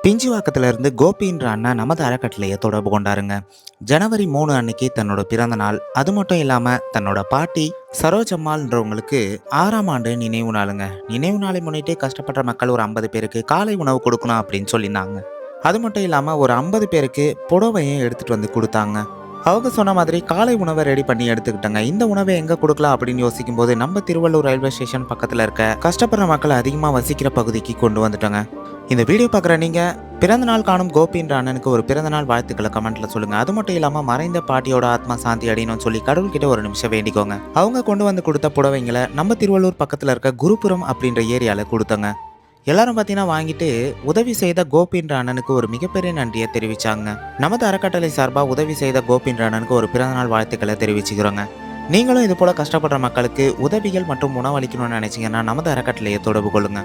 பிஞ்சுவாக்கத்திலிருந்து கோபின்ற அண்ணன் நமது அறக்கட்டளையை தொடர்பு கொண்டாருங்க. ஜனவரி 3 அன்னைக்கு தன்னோட பிறந்த நாள். அது மட்டும் இல்லாமல் தன்னோட பாட்டி சரோஜம்மாள்ன்றவங்களுக்கு 6ஆம் ஆண்டு நினைவு நாளுங்க. நினைவு நாளை முன்னிட்டு கஷ்டப்படுற மக்கள் ஒரு 50 பேருக்கு காலை உணவு கொடுக்கணும் அப்படின்னு சொல்லியிருந்தாங்க. அது மட்டும் இல்லாமல் ஒரு 50 பேருக்கு புடவையும் எடுத்துகிட்டு வந்து கொடுத்தாங்க. அவங்க சொன்ன மாதிரி காலை உணவை ரெடி பண்ணி எடுத்துக்கிட்டாங்க. இந்த உணவை எங்கே கொடுக்கலாம் அப்படின்னு யோசிக்கும் போது நம்ம திருவள்ளூர் ரயில்வே ஸ்டேஷன் பக்கத்தில் இருக்க கஷ்டப்படுற மக்கள் அதிகமாக வசிக்கிற பகுதிக்கு கொண்டு வந்துட்டாங்க. இந்த வீடியோ பார்க்குற நீங்கள் பிறந்தநாள் காணும் கோபின்ற அண்ணனுக்கு ஒரு பிறந்தநாள் வாழ்த்துக்களை கமெண்ட்ல சொல்லுங்க. அது மட்டும் இல்லாமல் மறைந்த பாட்டியோட ஆத்மா சாந்தி அடையணும்னு சொல்லி கடவுள்கிட்ட ஒரு நிமிஷம் வேண்டிக்கோங்க. அவங்க கொண்டு வந்து கொடுத்த புடவைங்களை நம்ம திருவள்ளூர் பக்கத்தில் இருக்க குருபுரம் அப்படின்ற ஏரியாவில் கொடுத்தாங்க. எல்லாரும் பார்த்தீங்கன்னா வாங்கிட்டு உதவி செய்த கோபின்ற அண்ணனுக்கு ஒரு மிகப்பெரிய நன்றியை தெரிவிச்சாங்க. நமது அறக்கட்டளை சார்பாக உதவி செய்த கோபின்ற அண்ணனுக்கு ஒரு பிறந்தநாள் வாழ்த்துக்களை தெரிவிச்சுக்கிறோங்க. நீங்களும் இது போல கஷ்டப்படுற மக்களுக்கு உதவிகள் மற்றும் உணவளிக்கணும்னு நினைச்சீங்கன்னா நமது அறக்கட்டளையை தொடர்பு கொள்ளுங்க.